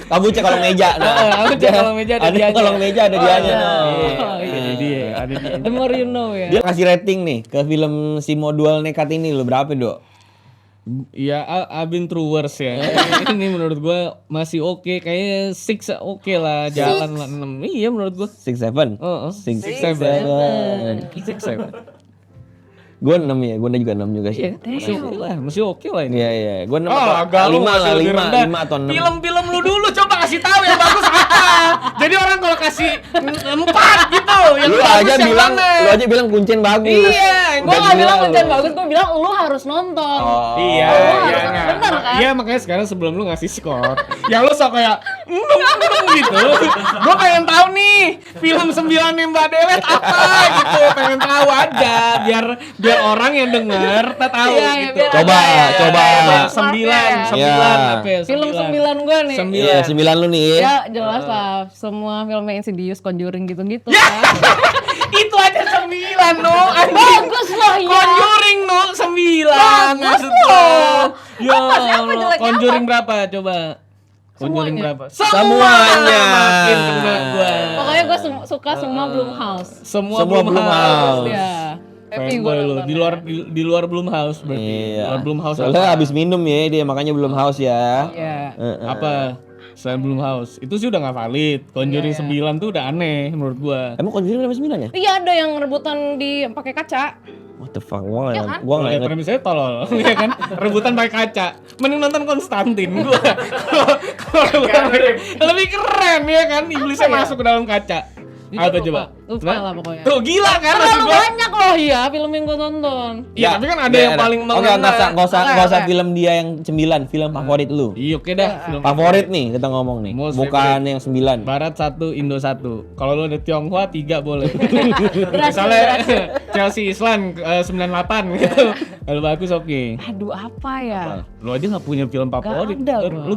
Kamu cek kolong meja. Aku cek kolong meja ada dianya. kolong meja ada dianya. Oh, Iya dia, ada dia. The more you know ya. Dia kasih rating nih ke film si Modual Nekat ini lo berapa, Dok? Iya, I've been through worse ya. Ini menurut gua masih oke, kayaknya 6 oke lah, jalan lah 6. Iya menurut gua. 6-7. Heeh. 6-7. Gue 6 ya, gue juga 6 juga sih. Masih oke lah ini. Iya iya, gue 6 agak lu 5 masih lah, lebih 5 rendah. 5 atau 6. Film-film lu dulu coba kasih tahu yang bagus apa. Jadi orang kalau kasih 4 gitu, yang Lu bagus aja yang bilang, mana? lu aja bilang kuncen bagus. Iya, Gue gak bilang konten bagus, gue bilang lu harus nonton. Iya, harus iya, bener kan? Iya, makanya sekarang sebelum lu ngasih skor, yang lu sok kayak gitu. Gua pengen tahu nih film 9 nih Mbak Delet apa gitu, pengen tahu aja biar orang yang denger tahu Iya, gitu. biar Coba, ada ya. coba. Ada 9 Iya. apa ya? Film 9 gue nih. 9. Iya, 9 lu nih. Ya jelas lah, semua filmnya Insidious, Conjuring gitu-gitu Ya! kan. Itu aja 9 no, anjing. Bagus lah ya. Conjuring no 9 Bagus maksudnya. loh. Ya, Apa sih, apa jeleknya apa? Conjuring berapa coba? Conjuring Semuanya. berapa? Semuanya. Makin kena gua. Pokoknya gue suka semua Blumhouse. Semua Semua Blumhouse. Ya. Happy gue Fanboy lu. nonton. Di luar Blumhouse berarti. Iya. Luar Blumhouse Soalnya apa? habis minum ya dia, makanya belum haus ya. Iya. Apa? Selain Blumhouse. Itu sih udah gak valid. Conjuring 9 tuh udah aneh menurut gua. Emang Conjuring berapa 9 ya? Iya ada yang rebutan di pakai kaca. What the fuck? Gua Ya nggak kan? gua nggak Ya, inget. premisnya tolol, ya kan? Rebutan pakai kaca. Mending nonton Konstantin gua. Kalau rebutan pakai- lebih keren ya kan? Iblisnya masuk ke dalam kaca. Apa coba? Lupa lah pokoknya. Tuh gila kan maksud Terlalu gua? banyak loh ya film yang gue tonton. Iya, tapi kan ada yang paling Oke, nggak usah Oke. film dia yang 9, film favorit lu. Iya oke dah. Film Favorit nih kita ngomong nih. Most Bukan yang 9. Barat 1, Indo 1. Kalau lu ada Tionghoa 3 boleh. Berhasil, Misalnya berhasil. Chelsea Island 98 gitu. Kalau bagus oke. Aduh apa ya? Lu aja gak punya film favorit. ada gua. Lu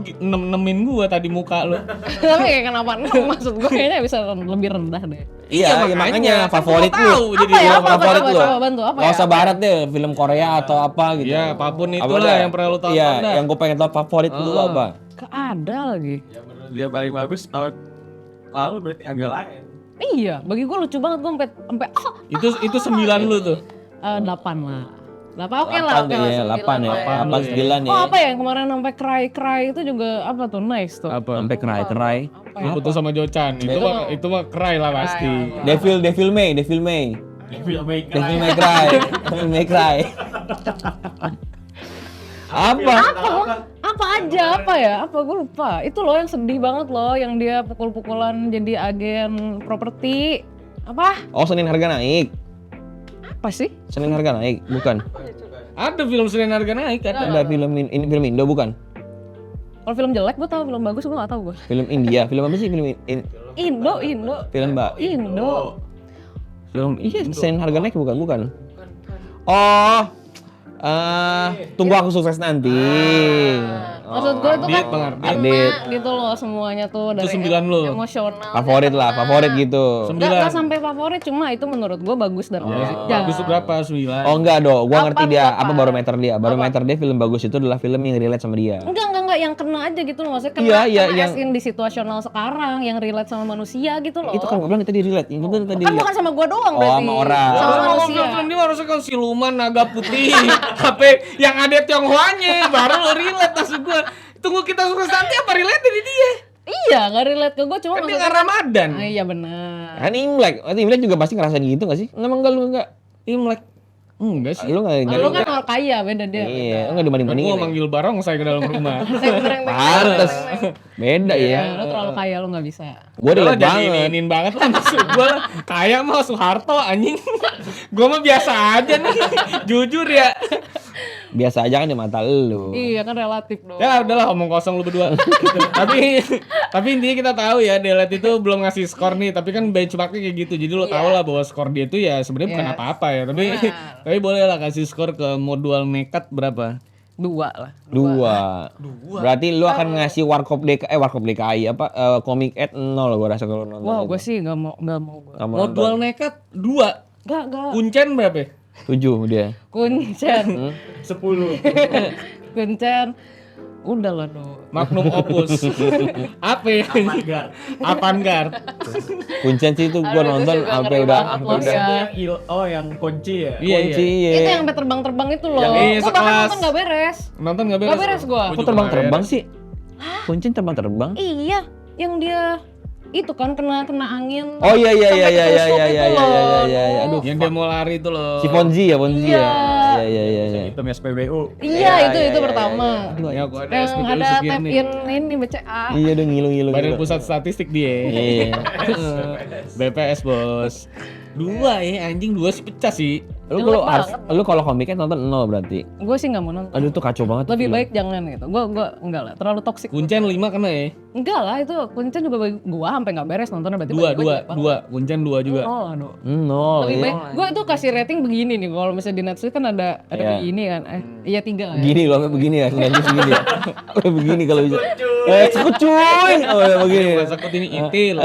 nemin gua tadi muka lu. Tapi kayak kenapa? Maksud gue kayaknya bisa lebih rendah deh. Iya, makanya. makanya Kan favorit gua tahu lu. jadi Apa ya? lu Apa, favorit coba, lu. coba bantu, apa Nggak ya? usah barat deh, film Korea atau apa gitu. Iya, apapun Apa itulah dah? yang pernah lu tonton Iya, dah. yang gue pengen tahu favorit lu apa? Gak ada lagi. Ya menurut dia paling bagus tahun lalu berarti agak lain. Iya, bagi gue lucu banget gue sampai Itu 9 lu tuh. 8 lah. 8 oke lah, oke lah. Iya, 8 ya. 8 9 ya. Oh apa ya yang kemarin sampai cry itu juga apa tuh nice tuh. Apa? Sampai kerai. Apa ya? Putus sama Jocan. Itu mah cry lah pasti. Devil May. Devil May Cry. Devil May Cry. Devil May Cry. Apa? Apa aja apa ya? Apa gue lupa. Itu loh yang sedih banget loh, yang dia pukul-pukulan jadi agen properti. Apa? Oh, Senin harga naik. Apa sih? Senin harga naik, bukan? Ada film Senin harga naik kan? Ada film ini film Indo bukan? Kalau film jelek gue tahu, film bagus gue nggak tahu gue. Film India, film apa sih? Film Indo. film Mbak. Indo. Film iya Senin harga naik bukan? Oh. Tunggu aku sukses nanti. Maksud gue itu kan Ardit. kena gitu loh semuanya tuh dari 9 lo. emosional. Favorit gitu. 9. Nggak sampai favorit, cuma itu menurut gue bagus dan Bagus tuh berapa? 9. Oh enggak dong, gua ngerti dia Apa? apa barometer dia. Barometer dia film bagus itu adalah film yang relate sama dia. Enggak yang kena aja gitu loh, maksudnya kena, Iya, kena yang- as in di situasional sekarang yang relate sama manusia gitu loh. Itu kan gua bilang tadi relate. Itu kan tadi Kan bukan sama gue doang Oh, berarti. sama orang. Sama Kalau manusia. film dia harusnya kan siluman naga putih. Apa yang ada Tionghoanya baru lo relate maksud gua. Tunggu kita sukses nanti apa relate dari dia? Iya, nggak relate ke gue, cuma Kan dia maksudnya nggak Ramadan. iya benar. Kan Imlek. Imlek juga pasti ngerasain gitu gak sih? Emang enggak lu enggak? Imlek. Enggak sih. Lu enggak Lu kan orang kaya, beda dia. Iya, enggak dibanding-bandingin. Gua manggil barong saya ke dalam rumah. Pantes. Beda ya. Lu terlalu kaya, lu nggak bisa. Gua Udah relate jadi banget. iniin banget lah maksud gua lah. Kayak mah Soeharto anjing. Gua mah biasa aja nih. Jujur ya. Biasa aja kan di mata lu. Iya kan relatif dong. Ya udahlah omong kosong lu berdua. tapi intinya kita tahu ya Delete itu belum ngasih skor nih, tapi kan benchmarknya kayak gitu. Jadi lo tau lah bahwa skor dia itu ya sebenarnya bukan Yes. apa-apa ya. Tapi boleh lah kasih skor ke Modal Nekat berapa? 2 lah. 2. Berarti lu akan ngasih Warkop DKI apa Komik Ed 0 gua rasa kalau nonton. Wah, gue sih nggak mau gue. Kamu Modal Nekat 2. Nggak. Kuncen berapa? 7 dia. Kuncen. 10. Kuncen. Udah lah no. Magnum Opus. Apa ya? Avantgarde. Kuncen sih itu gua Aduh, nonton itu juga sampai ngeri udah banget loh, ya. Oh, yang kunci ya? Iya, kunci iya. ya. Itu yang sampai terbang-terbang itu loh. Yang Gue bahkan sekelas. nonton nggak beres. Nonton nggak beres? Nggak beres gua. Kok terbang-terbang sih? Kuncen terbang-terbang? Iya, yang dia itu kan kena angin. Oh iya iya iya sampai iya iya ketusuk iya itu iya loh. iya iya. Aduh. Yang dia mau lari itu loh. Si Ponzi ya, Ponzi Iya. ya. Iya iya iya. Hitam SPBU. Iya, itu pertama. Ya, gua ada Yang speaker ada segini. tap in ini BCA. Iya dong ngilu-ngilu. Badan Pusat Statistik dia. Iya. BPS bos. 2 ya anjing 2 sih pecah sih. Lu kalau komiknya nonton 0 berarti. Gue sih nggak mau nonton. Aduh tuh kacau banget. tuh Lebih film. baik jangan gitu. Gue enggak lah, terlalu toksik. Kuncen 5 kena ya. Enggak lah, itu Kuncen juga bagi gue sampai nggak beres nontonnya berarti. bagi gua jelek banget. 2. Kuncen 2 juga. Oh, aduh. 0 Lebih ya. baik gue tuh kasih rating begini nih, kalau misalnya di Netflix kan ada Iya. begini kan. Iya 3 lah ya. Gini loh, begini ya, sengaja segini ya. Begini kalau bisa. Sekucuy. Oh ya begini. Sekut ini itil.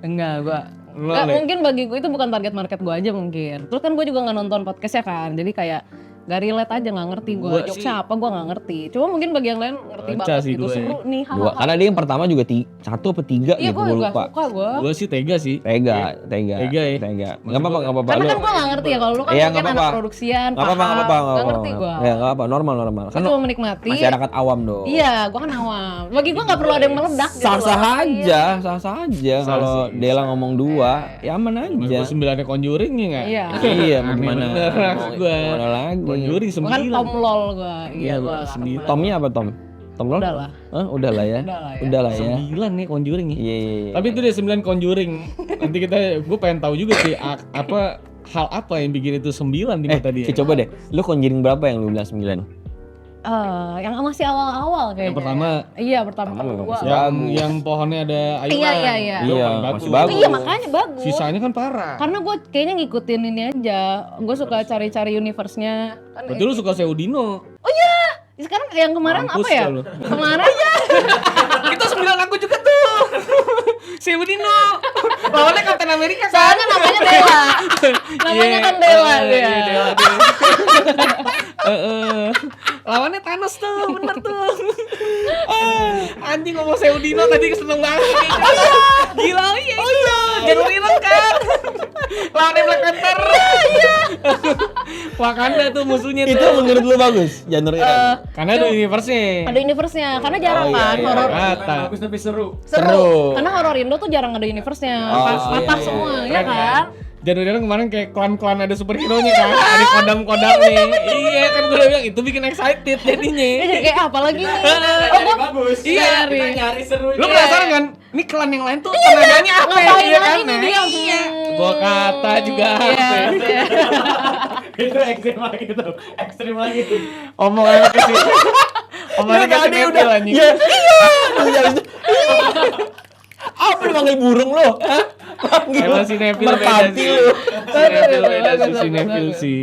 Enggak, gue Lo, nggak, Le. mungkin bagi gue itu bukan target market gue aja mungkin. Terus kan gue juga nggak nonton podcastnya kan, jadi kayak gak relate aja, nggak ngerti gue. Gua Jokesnya sih- apa gue nggak ngerti. Cuma mungkin bagi yang lain ngerti Pecah banget sih gitu. dua ya. Seru nih, 2. Karena dia yang pertama juga 1 apa 3 Iya, gitu gue gue nggak lupa. suka gue. Gue sih tega sih. Tega ya. Tega ya? Enggak apa-apa. Karena Lu- kan gue nggak ngerti ya, kalau lu kan Iya, mungkin nggak anak apa-apa. produksian, Nggak apa-apa, paham. nggak apa-apa. Nggak ngerti gue. Ya nggak apa, normal. Gue Kan cuma menikmati. masyarakat awam dong. Iya, gue kan awam. Bagi gue nggak perlu ada yang meledak gitu Sah-sah loh. aja, sah-sah aja. Sah Kalau sih, Dela ngomong 2, ya aman aja. 9-nya Conjuring ya nggak? Iya. Iya, mau Aneh gimana? bener, maksud gua. Gimana lagi? Conjuring Gue kan 9. Tom lol gue. Iya, gua gue. sendiri. Tomnya apa Tom? Tom Lol? Udah lah. Hah? Udah lah ya. Udah lah ya. Udah lah ya. 9 nih Conjuring ya. Iya, iya, iya. Tapi itu dia 9 Conjuring. Nanti gue pengen tahu juga sih apa hal apa yang bikin itu 9 di mata dia. coba deh. Lu Conjuring berapa yang lu bilang 9? Yang masih awal-awal kayaknya. Yang pertama. Iya, pertama Pertama kedua. bagus. Yang pohonnya ada ayunan. Iya. Itu Iya, paling masih bagus. Iya, makanya bagus. Sisanya kan parah. Karena gue kayaknya ngikutin ini aja. Gue suka cari-cari universe-nya. Kan Berarti lu suka Seudino. sekarang yang kemarin Mampus apa ya? kau lu. Kemarin Itu 9 aku juga tuh. Seudino. Lawannya Captain America kan. soalnya namanya Dela. Namanya kan Dela dia. Iya, Dela. Lawannya Thanos tuh, bener tuh. Anjing ngomong Seudino tadi seneng banget. Gila, iya. Janur hilang kan. Lawannya Black Panther. Wakanda tuh musuhnya tuh. Itu menurut lu bagus? Janur Iran. Karena ada universe-nya. Ada universe-nya. Karena jarang Oh, iya, kan iya. horor. Kata. Bagus tapi seru. Seru. Seru. Karena horor Indo tuh jarang ada universe-nya. Oh, Patah iya, semua, iya. ya kan? Januari kemarin kayak klan-klan ada superhero-nya kan, ada kodam-kodam nih. Iya kan gue bilang itu bikin excited jadinya. Ya, jadi kayak apa lagi nih? Oh, gua Bagus. Iya, Nyari seru. lu penasaran kan? Ini klan yang lain tuh tenaganya apa ya? ngapain Iya lagi kan? nih dia? Iya. Gua kata juga Iya. Itu ekstrim lagi tuh. Ekstrim lagi tuh. omongannya ke sini. Omongannya ke sini udah anjing. Iya. Apa lu manggil burung lu? Hah? Emang si Neville beda Merpati sih. lu. Si Neville beda sih, si Neville sih.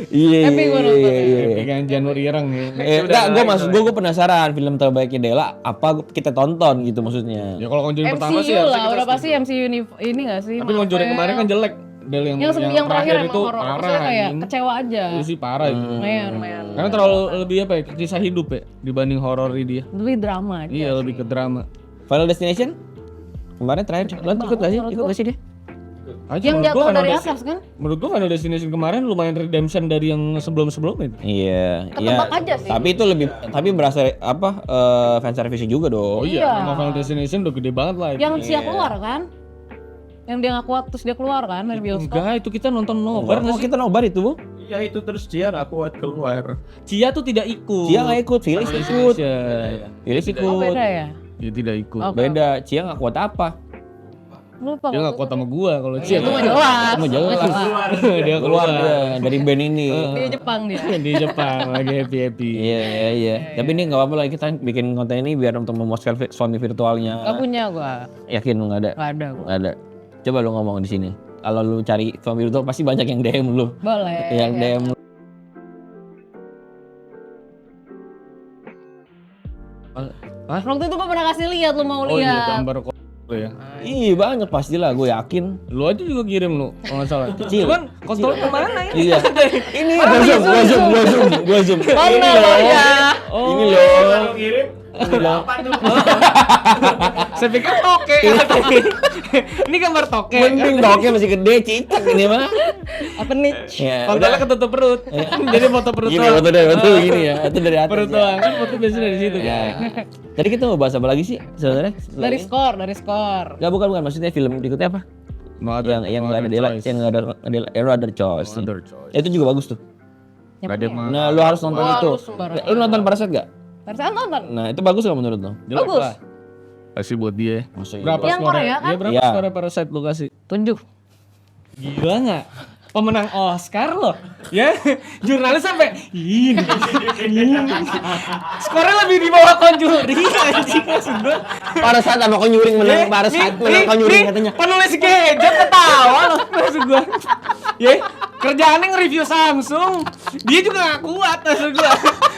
Iya. Tapi gua nonton ya. Iya kan Januari ireng nih. Enggak, gue penasaran film terbaiknya Dela apa kita tonton gitu maksudnya. Ya kalau Conjuring pertama sih MCU harusnya lah, kita udah pasti setuju. MCU ini gak sih? Tapi Conjuring kemarin kan jelek. Del yang terakhir itu emang horor, parah maksudnya kayak anjing. kecewa aja. Itu sih parah itu. Lumayan. Karena terlalu lebih apa ya, kisah hidup ya dibanding horor dia. Lebih drama aja. Iya, lebih ke drama. Final Destination? Kemarin terakhir, lo ikut gak sih? menurut Ikut gua. gak sih dia? Aja Yang menurut gua jatuh Final dari Destination- atas kan? Menurut gua Final Destination kemarin lumayan redemption dari yang sebelum-sebelumnya. Iya, Ketebak aja sih. Tapi itu lebih, tapi berasa apa? Fan service juga Oh dong. iya, Iya. nama Final Destination udah gede banget lah. Yang dia keluar kan? Yang dia ngaku terus dia keluar kan dari bioskop. Enggak, itu kita nonton nobar Oh, kita nobar itu, Bu? Iya itu terus dia gak kuat keluar. Cia tuh tidak ikut. Cia nggak ikut, Phyllis ikut. Iya. Phyllis Oh ikut. beda ya? Dia tidak ikut. Oke. Beda, Cia nggak kuat apa? Lupa. Dia enggak kuat sama gua kalau Cia. Itu mah jelas. Itu mah jelas. Dia Keluar keluar. dia dari band ini. Di Jepang dia. Di Jepang lagi happy-happy. Iya. Tapi ini nggak apa-apa lah, kita bikin konten ini biar untuk memuaskan suami virtualnya. Gak punya gua. Yakin lu nggak ada? Gak ada gua. Nggak ada. Coba lu ngomong di sini. Kalau lu cari suami virtual pasti banyak yang DM lu. Boleh. Yang DM lu. Waktu itu gua pernah kasih lihat, lu mau Oh iya, lihat. gambar kok ya. Ih banyak pastilah, gue yakin. Lu aja juga kirim lu, kalau nggak salah. Kecil. Cuman kostolnya kemana ya? Iya. Ini gua zoom. Mana lo ya? Ini loh. Kirim. Apa tuh? Saya pikir toke. Ini gambar toke. Mending dognya masih gede, cicak ini mah. Apa nih? Ya, Kontolnya ketutup perut. Jadi foto perut Gini doang. foto dari betul gini ya. Itu dari atas. Perut ya. doang. Kan foto biasanya dari situ Ya. kan. Tadi kita mau bahas apa lagi sih sebenarnya? Dari skor. Enggak, bukan maksudnya film berikutnya apa? No other- Yang no nggak ada other Dela, choice. yang nggak ada No Other Choice. No other choice. Itu juga bagus tuh. Ya, Gak ada mah. Nah, lu harus nonton Wah, itu. lu sembarangan. Lu nonton Parasite gak? Perasaan nonton. Nah, itu bagus gak menurut lu? Jelek Bagus. lah. Kasih buat dia. Maksudnya Berapa Yang skornya? Korea kan? Iya, berapa Iya. skornya Parasite lu kasih? Tunjuk. Gila nggak? Pemenang Oscar loh, ya jurnalis sampai ini, skornya lebih di bawah Conjuring anjing maksud gue. Parasite sama Conjuring menang, Parasite menang Conjuring katanya. Penulis gadget ketawa loh maksud gue. Ya kerjaannya nge-review Samsung, dia juga gak kuat maksud gue.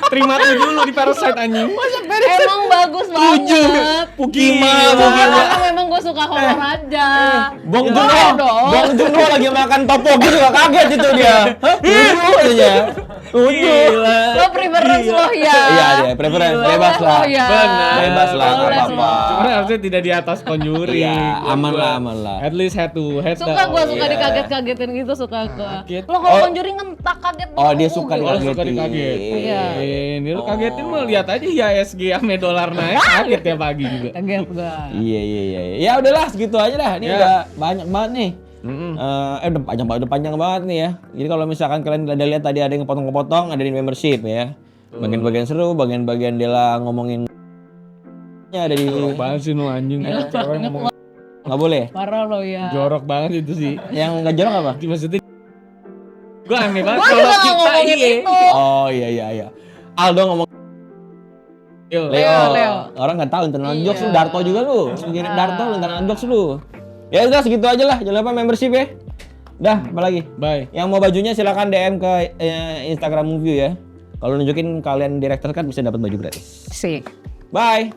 Terima tuh dulu di Parasite anjing. Emang bagus banget. Gimana? Karena memang gue suka horor aja. Bong Boleh Joon-ho, dong. Bong Joon-ho lagi makan topoki juga kaget itu dia. Hah? Lucu aja. Lucu. Lo preference lo ya. Iya, iya, preference bebas lah. Oh ya. Benar. Bebas lah, nggak Boleh apa-apa. Cuma harusnya tidak di atas Conjuring. Iya, Buat aman gua. lah, aman lah. At least head to head. Suka dah. gue suka Iya. dikaget-kagetin gitu suka gue. Kaget. Lo kalau Oh. Conjuring ngentak kaget. Oh, dia suka gitu. Oh, suka dikagetin. dikagetin. Iya. Ini lu kagetin mah lihat aja IHSG ame dolar naik kaget ya pagi juga. Kaget gue. Iya. Ya udahlah segitu aja dah. Ini Ya. udah banyak banget nih. Mm-mm. Udah panjang banget nih ya. Jadi kalau misalkan kalian udah lihat tadi ada yang potong-potong, ada di membership ya. Bagian-bagian seru, bagian-bagian Dela ngomongin ada di Jorok banget sih lu anjing. Cewek ngomong nggak boleh. Parah lo ya. jorok banget itu sih. Yang nggak jorok apa? Maksudnya gua aneh banget Gue kalau juga kita ngomongin iya. itu. Oh iya. Aldo ngomong Yo. Leo. Orang nggak tahu internal Iya. jokes lu, Darto juga lu. Begini Darto internal jokes lu. Ya udah segitu aja lah. Jangan lupa membership ya. Dah, apa lagi? Bye. Yang mau bajunya silakan DM ke Instagram Movie ya. Kalau nunjukin kalian director kan bisa dapat baju gratis. Sih. Bye.